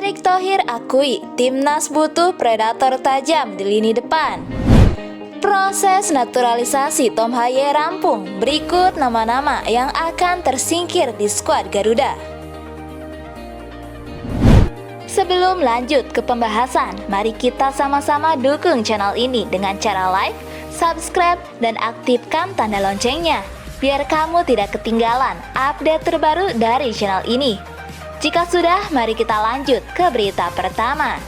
Erick Thohir akui timnas butuh predator tajam di lini depan. Proses naturalisasi Tom Haye rampung. Berikut nama-nama yang akan tersingkir di skuad Garuda. Sebelum lanjut ke pembahasan, mari kita sama-sama dukung channel ini dengan cara like, subscribe, dan aktifkan tanda loncengnya, biar kamu tidak ketinggalan update terbaru dari channel ini. Jika sudah, mari kita lanjut ke berita pertama.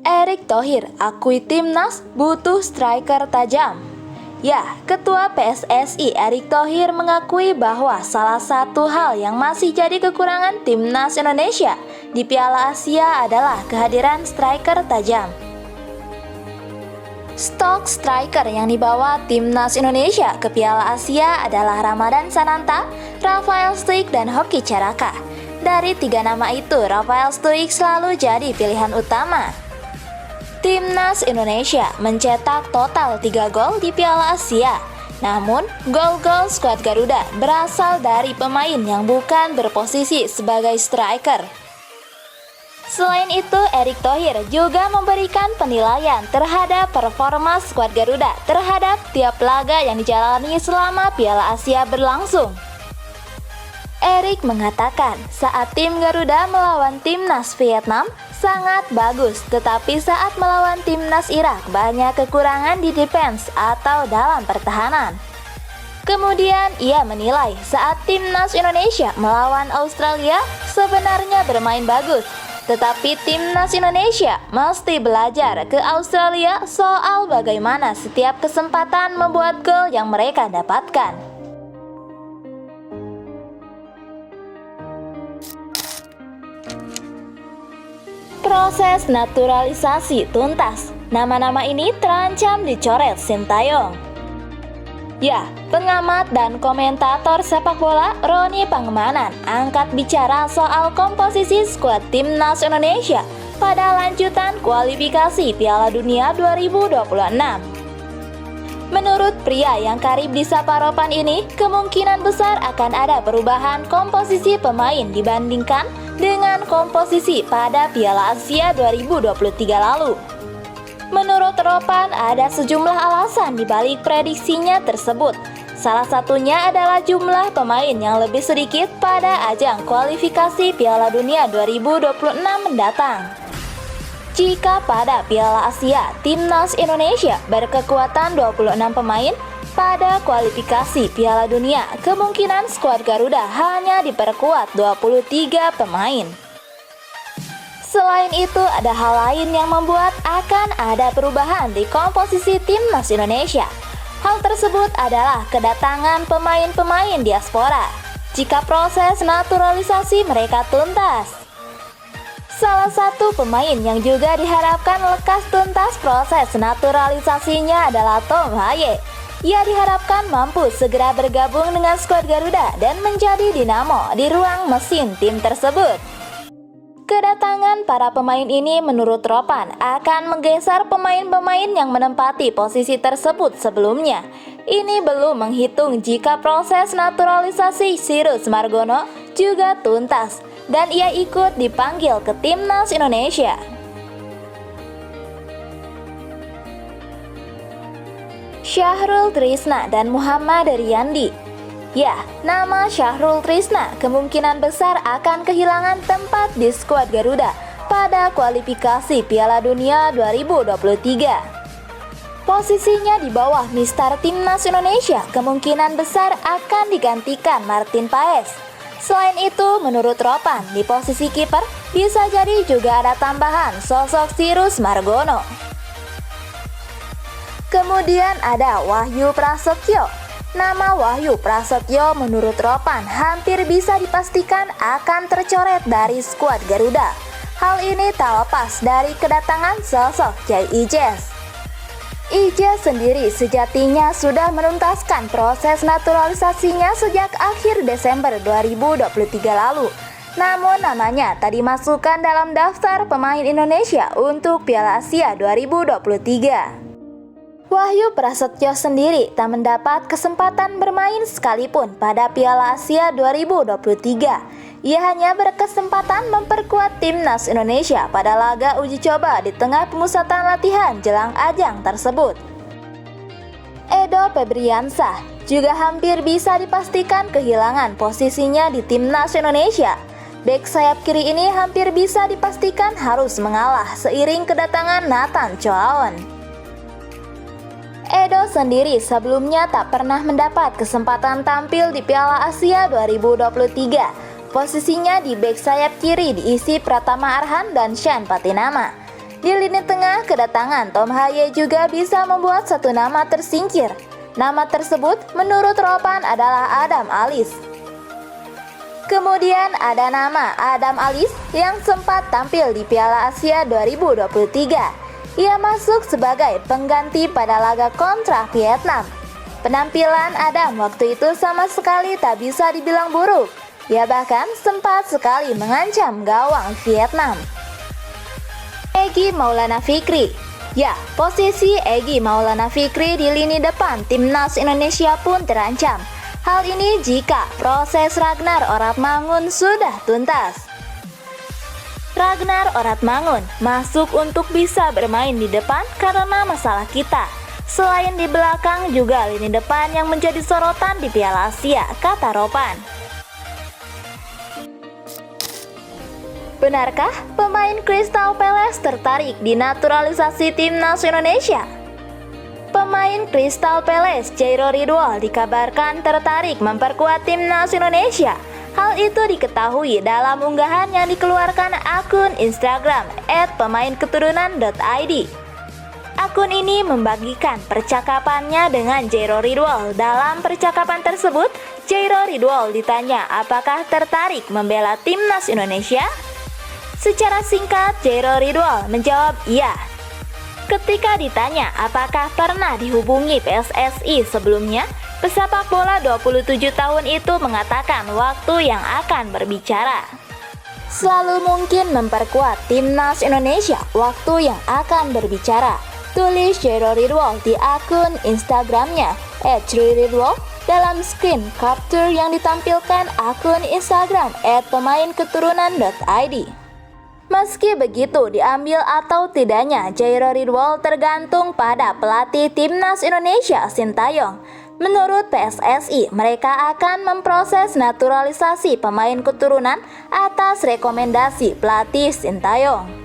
Erick Thohir akui timnas butuh striker tajam. Ya, Ketua PSSI Erick Thohir mengakui bahwa salah satu hal yang masih jadi kekurangan timnas Indonesia di Piala Asia adalah kehadiran striker tajam. Stok striker yang dibawa timnas Indonesia ke Piala Asia adalah Ramadan Sananta, Rafael Struijk, dan Hoki Caraka. Dari tiga nama itu, Rafael Struijk selalu jadi pilihan utama. Timnas Indonesia mencetak total 3 gol di Piala Asia. Namun, gol-gol skuad Garuda berasal dari pemain yang bukan berposisi sebagai striker. Selain itu, Erick Thohir juga memberikan penilaian terhadap performa skuad Garuda terhadap tiap laga yang dijalani selama Piala Asia berlangsung. Erick mengatakan saat tim Garuda melawan timnas Vietnam sangat bagus, tetapi saat melawan timnas Irak banyak kekurangan di defense atau dalam pertahanan. Kemudian ia menilai saat timnas Indonesia melawan Australia sebenarnya bermain bagus, tetapi timnas Indonesia mesti belajar ke Australia soal bagaimana setiap kesempatan membuat gol yang mereka dapatkan. Proses naturalisasi tuntas. Nama-nama ini terancam dicoret Sintayong. Ya, pengamat dan komentator sepak bola Roni Pangemanan angkat bicara soal komposisi skuad timnas Indonesia pada lanjutan kualifikasi Piala Dunia 2026. Menurut pria yang karib disapa Ropan ini, kemungkinan besar akan ada perubahan komposisi pemain dibandingkan dengan komposisi pada Piala Asia 2023 lalu. Menurut Ropan, ada sejumlah alasan di balik prediksinya tersebut. Salah satunya adalah jumlah pemain yang lebih sedikit pada ajang kualifikasi Piala Dunia 2026 mendatang. Jika pada Piala Asia, timnas Indonesia berkekuatan 26 pemain, pada kualifikasi Piala Dunia, kemungkinan skuad Garuda hanya diperkuat 23 pemain. Selain itu, ada hal lain yang membuat akan ada perubahan di komposisi timnas Indonesia. Hal tersebut adalah kedatangan pemain-pemain diaspora jika proses naturalisasi mereka tuntas. Salah satu pemain yang juga diharapkan lekas tuntas proses naturalisasinya adalah Tom Haye. Ia diharapkan mampu segera bergabung dengan skuad Garuda dan menjadi dinamo di ruang mesin tim tersebut. Kedatangan para pemain ini menurut Ropan akan menggeser pemain-pemain yang menempati posisi tersebut sebelumnya. Ini belum menghitung jika proses naturalisasi Sirus Margono juga tuntas dan ia ikut dipanggil ke timnas Indonesia. Syahrul Trisna dan Muhammad Riyandi. Ya, nama Syahrul Trisna kemungkinan besar akan kehilangan tempat di skuad Garuda pada kualifikasi Piala Dunia 2023. Posisinya di bawah Mister Timnas Indonesia kemungkinan besar akan digantikan Martin Paes. Selain itu, menurut Ropan, di posisi kiper bisa jadi juga ada tambahan sosok Sirus Margono. Kemudian ada Wahyu Prasetyo. Nama Wahyu Prasetyo menurut Ropan hampir bisa dipastikan akan tercoret dari skuad Garuda. Hal ini tak lepas dari kedatangan sosok Jai Ijes. Ijes sendiri sejatinya sudah menuntaskan proses naturalisasinya sejak akhir Desember 2023 lalu. Namun namanya tak dimasukkan dalam daftar pemain Indonesia untuk Piala Asia 2023. Wahyu Prasetyo sendiri tak mendapat kesempatan bermain sekalipun pada Piala Asia 2023. Ia hanya berkesempatan memperkuat timnas Indonesia pada laga uji coba di tengah pemusatan latihan jelang ajang tersebut. Edo Febriansah juga hampir bisa dipastikan kehilangan posisinya di timnas Indonesia. Bek sayap kiri ini hampir bisa dipastikan harus mengalah seiring kedatangan Nathan Choaon. Edo sendiri sebelumnya tak pernah mendapat kesempatan tampil di Piala Asia 2023. Posisinya di bek sayap kiri diisi Pratama Arhan dan Shan Patinama. Di lini tengah, kedatangan Tom Haye juga bisa membuat satu nama tersingkir. Nama tersebut menurut Ropan adalah Adam Alis. Kemudian ada nama Adam Alis yang sempat tampil di Piala Asia 2023. Ia masuk sebagai pengganti pada laga kontra Vietnam. Penampilan Adam waktu itu sama sekali tak bisa dibilang buruk. Ia bahkan sempat sekali mengancam gawang Vietnam. Egy Maulana Fikri. Ya, posisi Egy Maulana Fikri di lini depan timnas Indonesia pun terancam. Hal ini jika proses Ragnar Oratmangun sudah tuntas. Ragnar Oratmangun masuk untuk bisa bermain di depan karena masalah kita. Selain di belakang juga lini depan yang menjadi sorotan di Piala Asia, kata Ropan. Benarkah pemain Crystal Palace tertarik dinaturalisasi timnas Indonesia? Pemain Crystal Palace Jairo Ridwal dikabarkan tertarik memperkuat timnas Indonesia. Hal itu diketahui dalam unggahan yang dikeluarkan akun Instagram @pemainketurunan.id. Akun ini membagikan percakapannya dengan Jairo Ridwal. Dalam percakapan tersebut, Jairo Ridwal ditanya apakah tertarik membela timnas Indonesia. Secara singkat, Jairo Ridwal menjawab iya. Ketika ditanya apakah pernah dihubungi PSSI sebelumnya, pesepak bola 27 tahun itu mengatakan waktu yang akan berbicara. Selalu mungkin memperkuat timnas Indonesia, waktu yang akan berbicara, tulis Jairo Ridwal di akun Instagramnya @ridwal dalam screen capture yang ditampilkan akun Instagram @pemainketurunan.id. Meski begitu, diambil atau tidaknya Jairo Ridwal tergantung pada pelatih timnas Indonesia Sintayong. Menurut PSSI, mereka akan memproses naturalisasi pemain keturunan atas rekomendasi pelatih Sintayong.